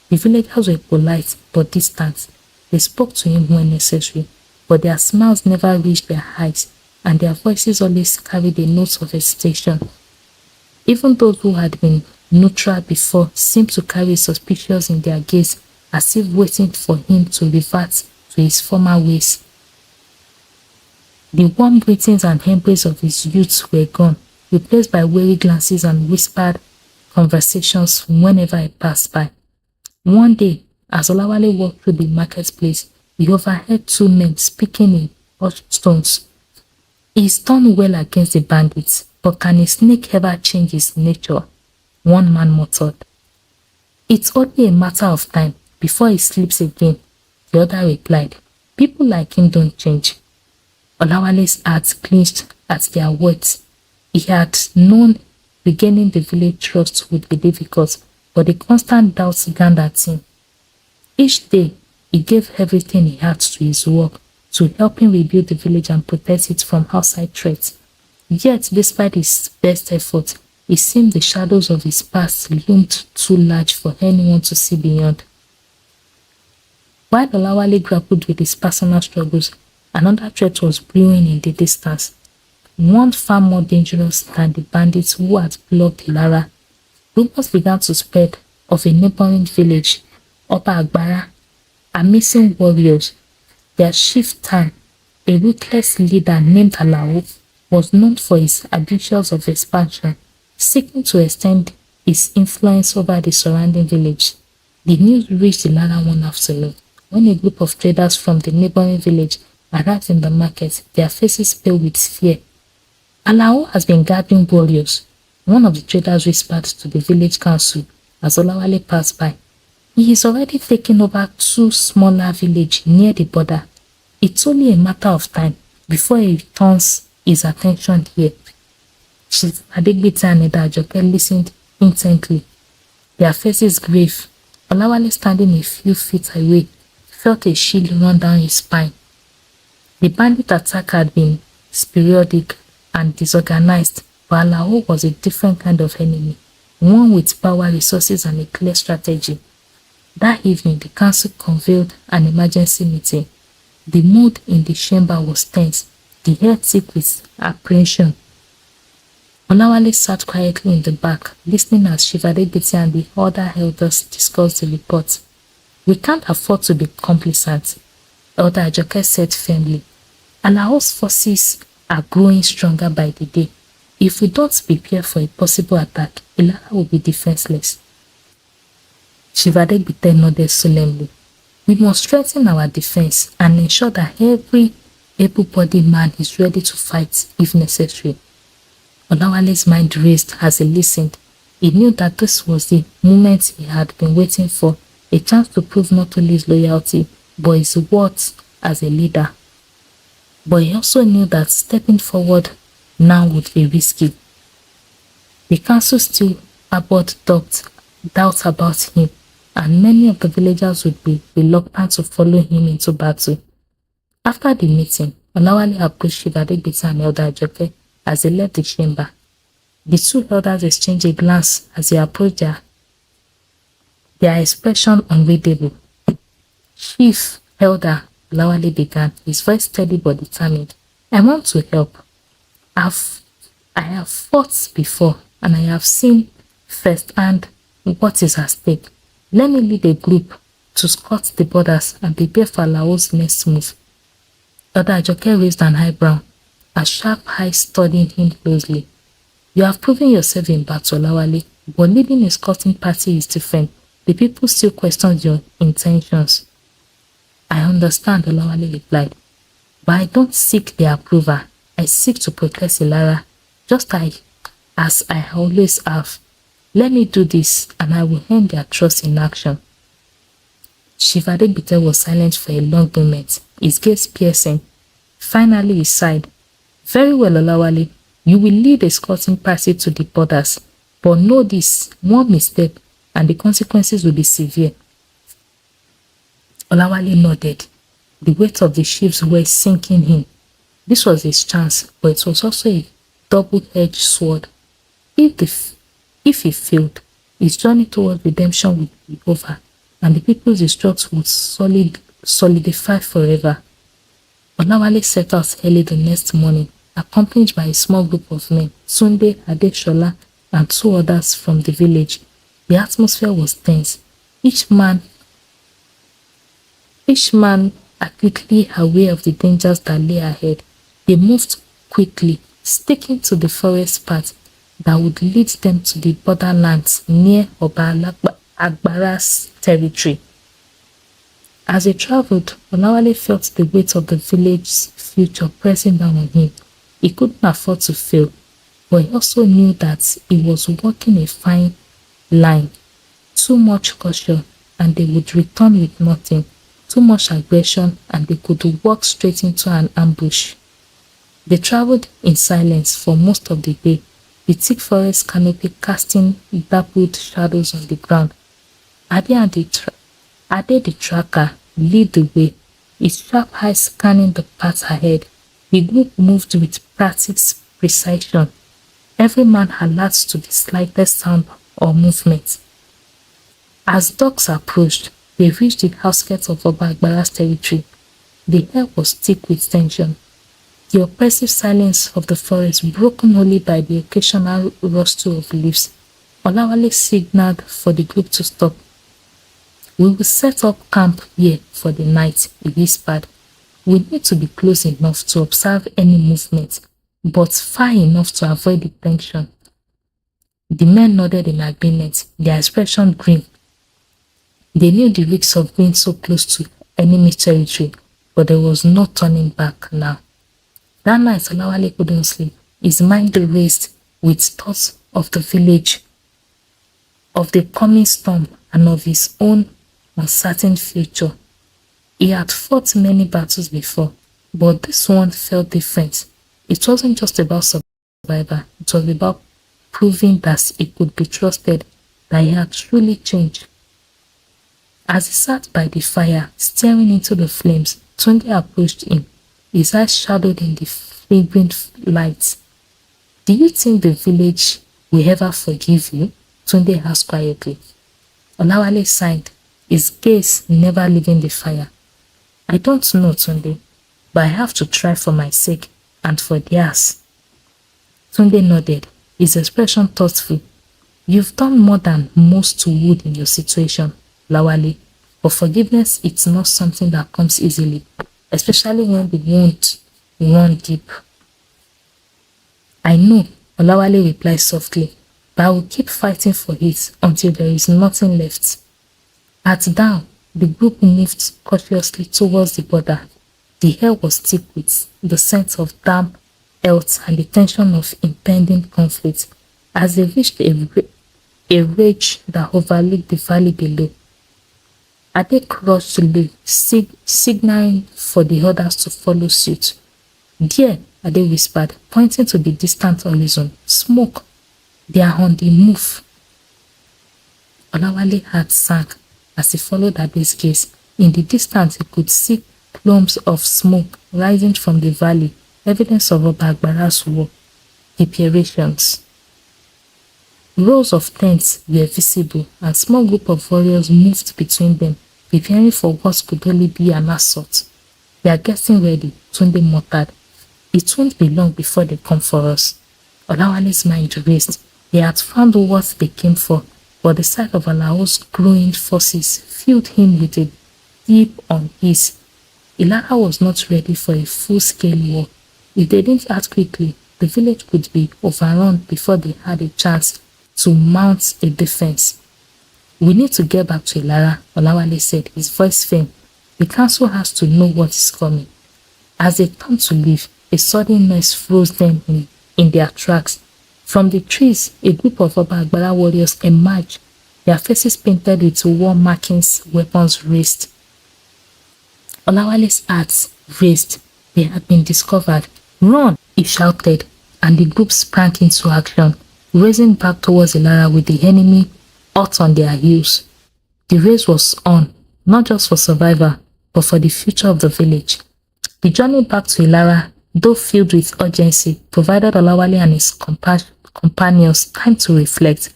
The villagers were polite but distant. They spoke to him when necessary, but their smiles never reached their eyes, and their voices always carried a note of hesitation. Even those who had been neutral before seemed to carry suspicions in their gaze, as if waiting for him to revert to his former ways. The warm greetings and embrace of his youth were gone, replaced by wary glances and whispered conversations whenever he passed by. One day, as Olawale walked through the marketplace, he overheard two men speaking in hushed tones. "He's done well against the bandits, but can a snake ever change his nature?" one man muttered. "It's only a matter of time before he sleeps again," the other replied. "People like him don't change." Olawale's heart clenched at their words. He had known regaining the village trust would be difficult, but the constant doubts gathered him. Each day, he gave everything he had to his work to help him rebuild the village and protect it from outside threats. Yet, despite his best efforts, it seemed the shadows of his past loomed too large for anyone to see beyond. While Olawale grappled with his personal struggles, another threat was brewing in the distance, one far more dangerous than the bandits who had blocked Ilara. Rumors began to spread of a neighboring village, Oba Agbara, amazing warriors. Their chief Tan, a ruthless leader named Alao, was known for his ambitions of expansion, seeking to extend his influence over the surrounding village. The news reached Ilara one afternoon, when a group of traders from the neighboring village arrived in the market, their faces pale with fear. "Alao has been gathering warriors," one of the traders whispered to the village council as Olawale passed by. "He is already taking over two smaller villages near the border. It's only a matter of time before he turns his attention here." Chief Adegbite and Edajoke listened intently, their faces grave. Olawale, standing a few feet away, felt a chill run down his spine. The bandit attack had been sporadic and disorganized, but Alao was a different kind of enemy, one with power, resources, and a clear strategy. That evening, the council convened an emergency meeting. The mood in the chamber was tense, the air thick with apprehension. Olawale sat quietly in the back, listening as Chief Adegbite and the other elders discussed the report. "We can't afford to be complacent," Elder Ajoke said firmly. "Alao's forces are growing stronger by the day. If we don't prepare for a possible attack, Ilara will be defenseless." Chief Adegbite nodded solemnly. "We must strengthen our defense and ensure that every able-bodied man is ready to fight if necessary." Olawale's mind raced as he listened. He knew that this was the moment he had been waiting for, a chance to prove not only his loyalty, but his worth as a leader. But he also knew that stepping forward now would be risky. The council still harbored doubt about him, and many of the villagers would be reluctant to follow him into battle. After the meeting, Olawale approached Chief Adegbite and Elder Ajoke as they left the chamber. The two elders exchanged a glance as they approached their expression unreadable. Chief Elder Olawale began, his voice steady but determined. I want to help. I have fought before and I have seen firsthand what is at stake. Let me lead a group to scout the borders and prepare for Alao's next move. Elder Ajoke raised an eyebrow, a sharp eye studying him closely. You have proven yourself in battle, Olawale, but leading a scouting party is different. The people still question your intentions. I understand, Olawale replied, but I don't seek their approval. I seek to protect Ilara, just as I always have. Let me do this, and I will earn their trust in action. Chief Adegbite was silent for a long moment, his gaze piercing. Finally he sighed. Very well, Olawale. You will lead a scouting party to the borders, but know this, one mistake and the consequences will be severe. Olawale nodded, the weight of the chief's words sinking in. This was his chance, but it was also a double-edged sword. If he failed, his journey towards redemption would be over, and the people's distrust would solidify forever. Olawale set out early the next morning, accompanied by a small group of men, Tunde, Adeshola, and two others from the village. The atmosphere was tense, each man acutely aware of the dangers that lay ahead. They moved quickly, sticking to the forest path that would lead them to the borderlands near Oba Agbara's territory. As they traveled, Olawale felt the weight of the village's future pressing down on him. He couldn't afford to fail, but he also knew that he was walking a fine line. Too much caution and they would return with nothing. Too much aggression and they could walk straight into an ambush. They traveled in silence for most of the day, the thick forest canopy casting dappled shadows on the ground. Ade the tracker lead the way, his sharp eyes scanning the path ahead. The group moved with practiced precision, every man alert to the slightest sound or movement. As dogs approached, they reached the outskirts of Oba Agbara's territory. The air was thick with tension. The oppressive silence of the forest broken only by the occasional rustle of leaves. Olawale signaled for the group to stop. We will set up camp here for the night, he whispered. We need to be close enough to observe any movement, but far enough to avoid detection. The men nodded in agreement, their expression grim. They knew the risks of being so close to enemy territory, but there was no turning back now. That night, Olawale couldn't sleep. His mind raced with thoughts of the village, of the coming storm, and of his own uncertain future. He had fought many battles before, but this one felt different. It wasn't just about survival, it was about proving that he could be trusted, that he had truly changed. As he sat by the fire, staring into the flames, Tunde approached him, his eyes shadowed in the flickering light. Do you think the village will ever forgive you? Tunde asked quietly. Olawale sighed, his gaze never leaving the fire. I don't know, Tunde, but I have to try for my sake and for theirs. Tunde nodded, his expression thoughtful. You've done more than most would in your situation, Olawale, but forgiveness is not something that comes easily, especially when the wound run deep. I know, Olawale replied softly, but I will keep fighting for it until there is nothing left. At dawn, the group moved cautiously towards the border. The air was thick with the scent of damp earth and the tension of impending conflict. As they reached a ridge that overlooked the valley below, Ade crossed to leave, signaling for the others to follow suit. "There," Ade whispered, pointing to the distant horizon. "Smoke. They are on the move." Olawale's heart sank as he followed Ade's gaze. In the distance, he could see plumes of smoke rising from the valley, evidence of Oba Agbara's war preparations. Rows of tents were visible, and a small group of warriors moved between them, preparing for what could only be an assault. "They are getting ready," Tunde muttered. "It won't be long before they come for us." Olawale's mind raced. He had found what they came for, but the sight of Alao's growing forces filled him with a deep unease. Ilara was not ready for a full-scale war. If they didn't act quickly, the village could be overrun before they had a chance to mount a defense. "We need to get back to Ilara," Olawale said, his voice firm. "The council has to know what is coming." As they turned to leave, a sudden noise froze them in their tracks. From the trees, a group of Oba Agbara warriors emerged, their faces painted with war markings, weapons raised. Olawale's heart raced. They had been discovered. "Run!" he shouted, and the group sprang into action, racing back towards Ilara with the enemy hot on their heels. The race was on, not just for survival, but for the future of the village. The journey back to Ilara, though filled with urgency, provided Olawale and his companions time to reflect.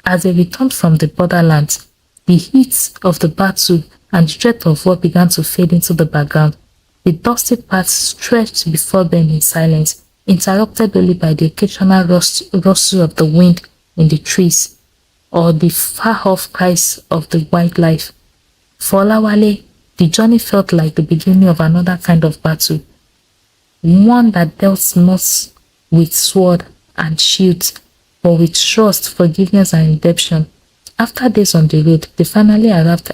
As they returned from the borderlands, the heat of the battle and the threat of war began to fade into the background. The dusty paths stretched before them in silence, interrupted only by the occasional rustle of the wind in the trees or the far-off cries of the wildlife. For Olawale, the journey felt like the beginning of another kind of battle, one that dealt not with sword and shields, but with trust, forgiveness, and redemption. After days on the road, they finally arrived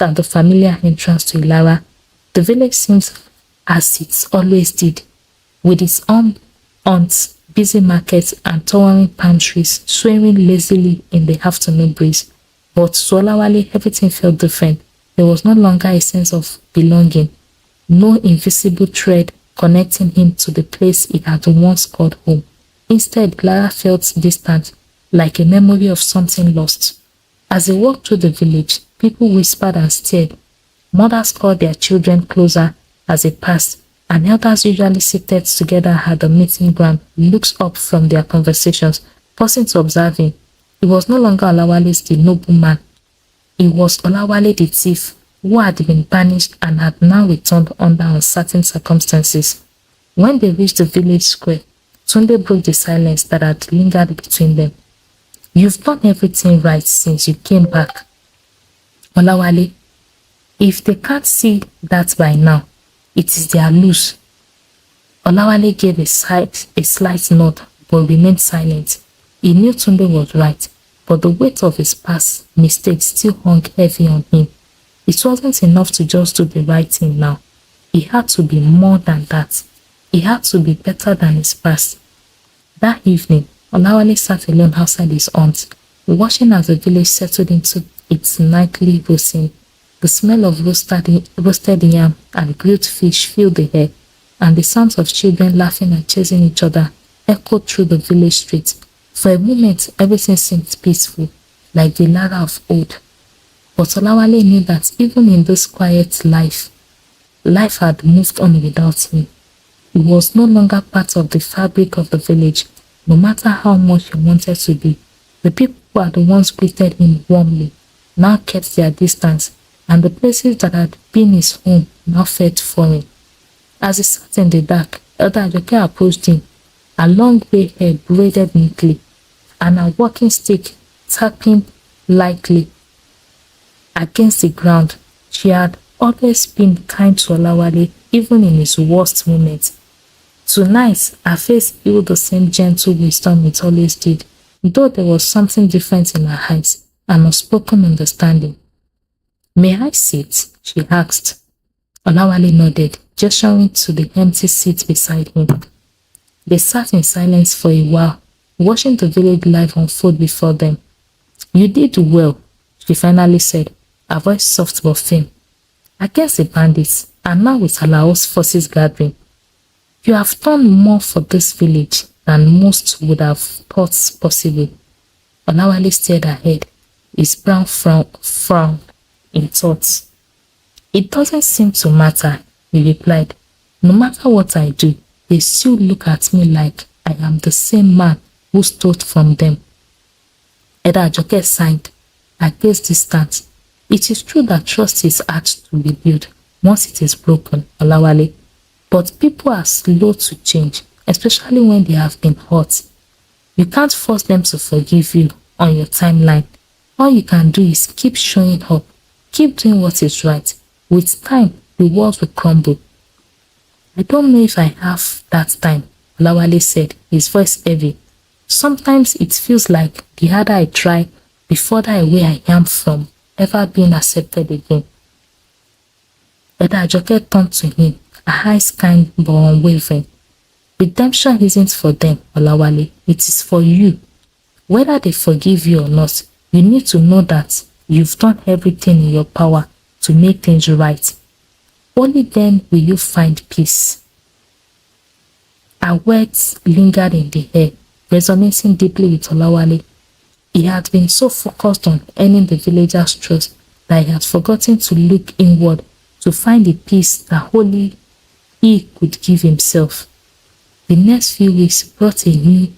at the familiar entrance to Ilara. The village seemed as it always did, with its own haunts, busy markets, and towering palm trees swaying lazily in the afternoon breeze. But to Olawale, everything felt different. There was no longer a sense of belonging, no invisible thread connecting him to the place he had once called home. Instead, Clara felt distant, like a memory of something lost. As they walked through the village, people whispered and stared. Mothers called their children closer as they passed, and elders usually seated together at the meeting ground looked up from their conversations, pausing to observe him. It was no longer Olawale the nobleman. It was Olawale the thief, who had been banished and had now returned under uncertain circumstances. When they reached the village square, Tunde broke the silence that had lingered between them. "You've done everything right since you came back, Olawale. If they can't see that by now, it is their lose." Olawale gave a slight nod, but remained silent. He knew Tunde was right, but the weight of his past mistakes still hung heavy on him. It wasn't enough to just do the right thing now. He had to be more than that. He had to be better than his past. That evening, Olawale sat alone outside his aunt, watching as the village settled into its nightly routine. The smell of roasted yam and grilled fish filled the air, and the sounds of children laughing and chasing each other echoed through the village streets. For a moment, everything seemed peaceful, like the Ilara of old. But Olawale knew that even in this quiet life had moved on without him. He was no longer part of the fabric of the village, no matter how much he wanted to be. The people who had once greeted him warmly now kept their distance, and the places that had been his home now felt foreign. As he sat in the dark, Elder Ajoke approached him, her long grey hair braided neatly, and a walking stick tapping lightly against the ground. She had always been kind to Olawale, even in his worst moments. Tonight, her face held the same gentle wisdom it always did, though there was something different in her eyes, an unspoken understanding. "May I sit?" she asked. Olawale nodded, gesturing to the empty seat beside him. They sat in silence for a while, watching the village life unfold before them. "You did well," she finally said, her voice soft but firm. "Against the bandits, and now with Alao's forces gathering, You have done more for this village than most would have thought possible. Olawale stared ahead, his brown frown in thought. It doesn't seem to matter, he replied. No matter what I do, they still look at me like I am the same man who stole from them. Eda Ajoke sighed, at this distance. It is true that trust is hard to rebuild once it is broken, Olawale. But people are slow to change, especially when they have been hurt. You can't force them to forgive you on your timeline. All you can do is keep showing up, keep doing what is right. With time, the walls will crumble. I don't know if I have that time, Olawale said, his voice heavy. Sometimes it feels like the harder I try, the further away I am from ever being accepted again. Eda Ajoke turned to him, her eyes kind but unwavering. Redemption isn't for them, Olawale. It is for you. Whether they forgive you or not, you need to know that you've done everything in your power to make things right. Only then will you find peace. Her words lingered in the air, resonating deeply with Olawale. He had been so focused on earning the villagers' trust that he had forgotten to look inward to find the peace that only he could give himself. The next few weeks brought a new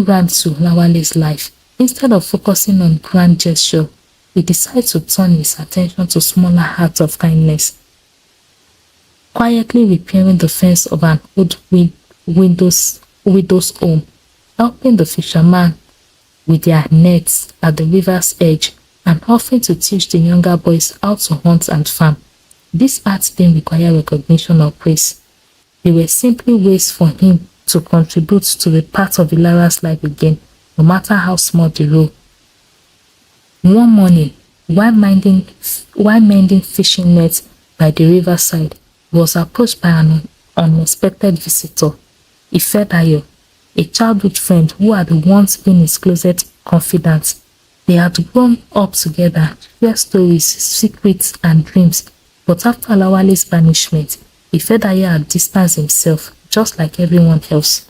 round to Olawale's life. Instead of focusing on grand gesture, he decided to turn his attention to smaller acts of kindness. Quietly repairing the fence of an old widow's home, helping the fishermen with their nets at the river's edge, and offering to teach the younger boys how to hunt and farm. These acts didn't require recognition or praise. They were simply ways for him to contribute to the part of Ilara's life again, no matter how small the role. One morning, while mending fishing nets by the riverside, he was approached by an unexpected visitor, Ifedayo, a childhood friend who had once been his closest confidant. They had grown up together, shared stories, secrets, and dreams, but after Olawale's banishment, Ifedayo had distanced himself, just like everyone else.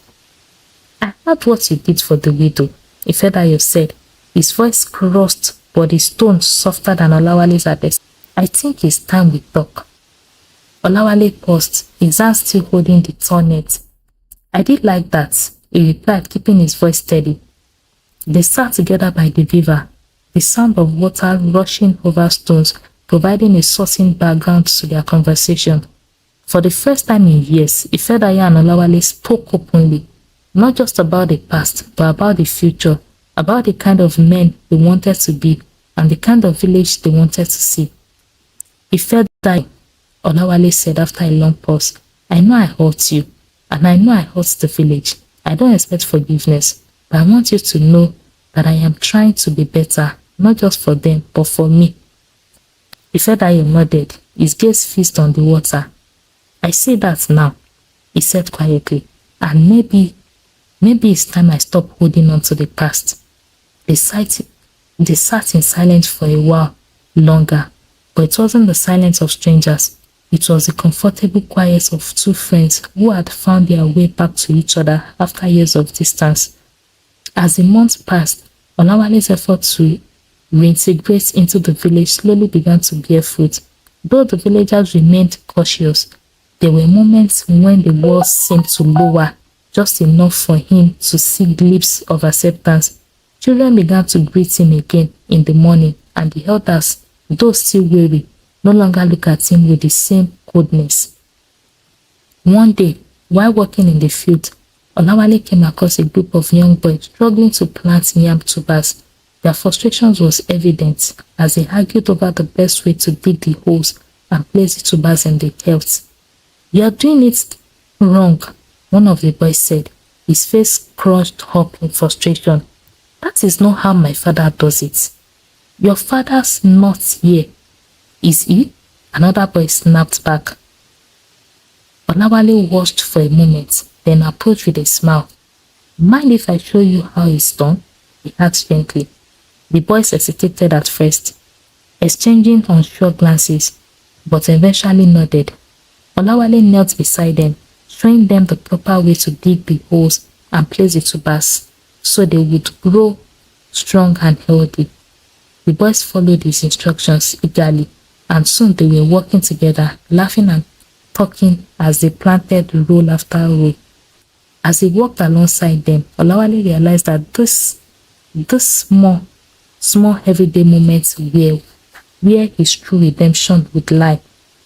I heard what you did for the widow, Ifedayo said, his voice crossed but his tone softer than Olawale's at best. I think it's time we talk. Olawale paused, his hand still holding the torn net. I did like that, he replied, keeping his voice steady. They sat together by the river, the sound of water rushing over stones, providing a soothing background to their conversation. For the first time in years, Ifedayo and Olawale spoke openly, not just about the past, but about the future, about the kind of men they wanted to be, and the kind of village they wanted to see. Ifedayo, Olawale said after a long pause, I know I hurt you, and I know I hurt the village. I don't expect forgiveness, but I want you to know that I am trying to be better, not just for them, but for me. Ifedayo nodded, his gaze fixed on the water. I say that now, he said quietly, and maybe it's time I stop holding on to the past. They sat in silence for a while longer, but it wasn't the silence of strangers. It was the comfortable quiet of two friends who had found their way back to each other after years of distance. As the months passed, Olawale's effort to reintegrate into the village slowly began to bear fruit. Though the villagers remained cautious, there were moments when the walls seemed to lower just enough for him to see glimpses of acceptance. Children began to greet him again in the morning, and the elders, though still weary, no longer looked at him with the same coldness. One day, while working in the field, Olawale came across a group of young boys struggling to plant yam tubers. Their frustration was evident as they argued over the best way to dig the holes and place the tubers in the earth. You are doing it wrong, one of the boys said, his face crunched up in frustration. That is not how my father does it. Your father's not here, is he? Another boy snapped back. Olawale watched for a moment, then approached with a smile. Mind if I show you how it's done? He asked gently. The boys hesitated at first, exchanging unsure glances, but eventually nodded. Olawale knelt beside them, showing them the proper way to dig the holes and place the tubers so they would grow strong and healthy. The boys followed his instructions eagerly, and soon they were working together, laughing and talking as they planted row after row. As he walked alongside them, Olawale realized that this small everyday moments were where his true redemption would lie.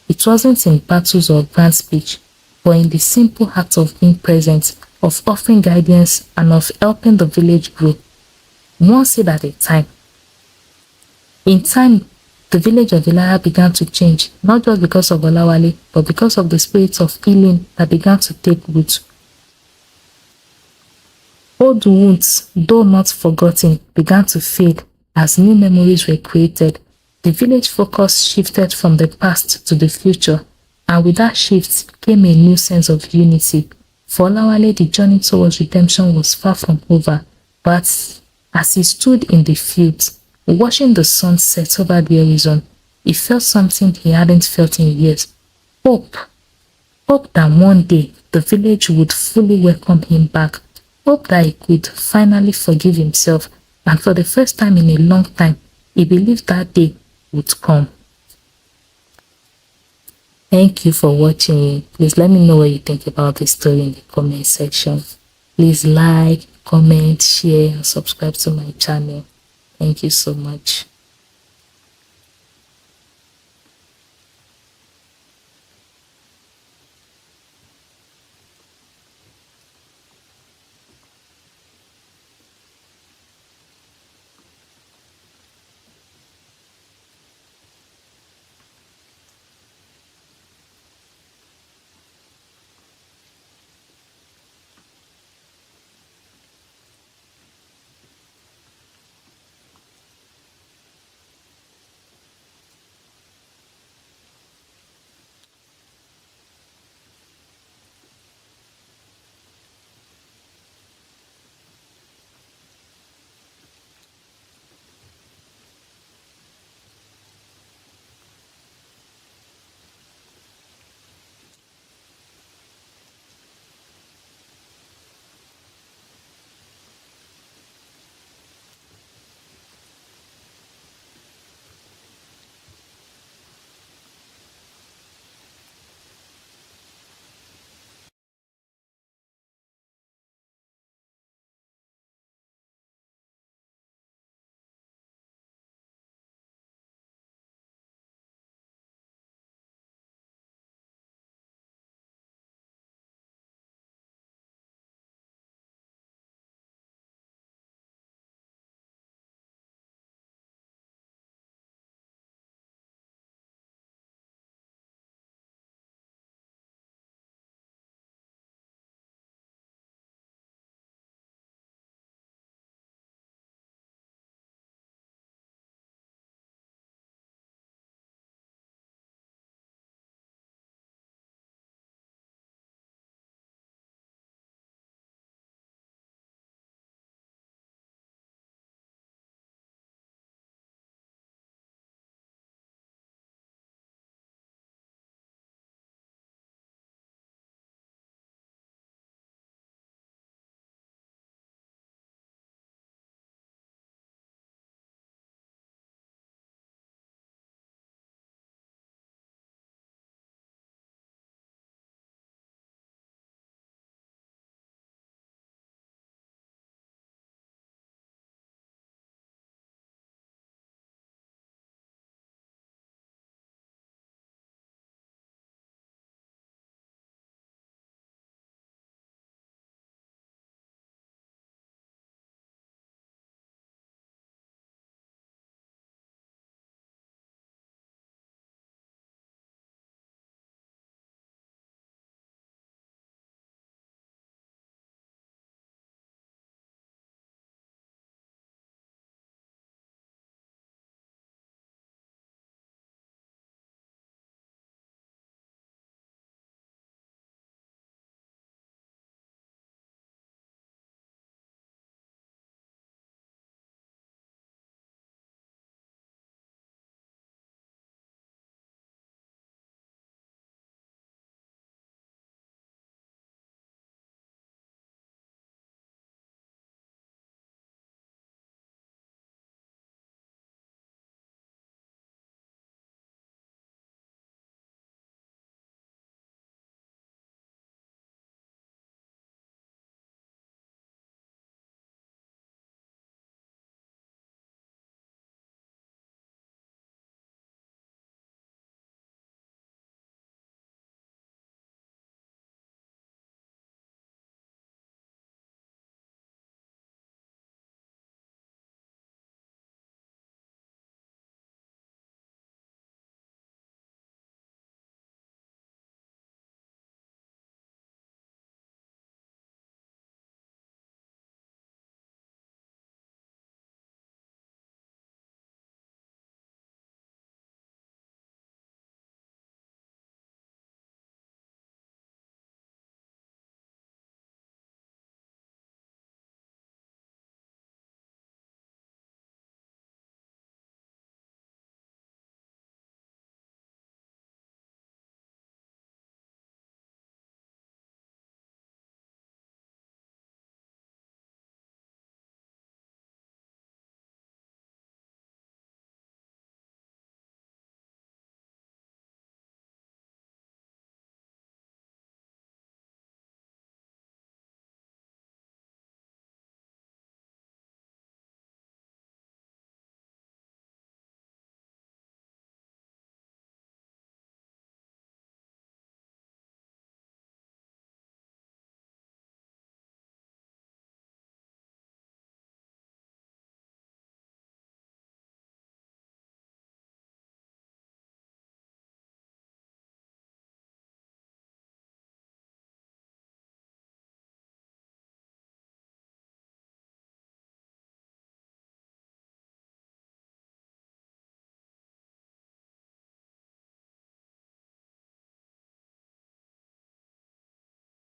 It wasn't in battles or grand speech, but in the simple act of being present, of offering guidance, and of helping the village grow, one seed at a time. In time, the village of Ilara began to change, not just because of Olawale, but because of the spirit of healing that began to take root. Old wounds, though not forgotten, began to fade as new memories were created. The village focus shifted from the past to the future, and with that shift came a new sense of unity. For Olawale, the journey towards redemption was far from over, but as he stood in the fields, watching the sun set over the horizon, he felt something he hadn't felt in years. Hope. Hope that one day the village would fully welcome him back. Hope that he could finally forgive himself, and for the first time in a long time, he believed that day would come. Thank you for watching. Please let me know what you think about this story in the comment section. Please like, comment, share, and subscribe to my channel. Thank you so much.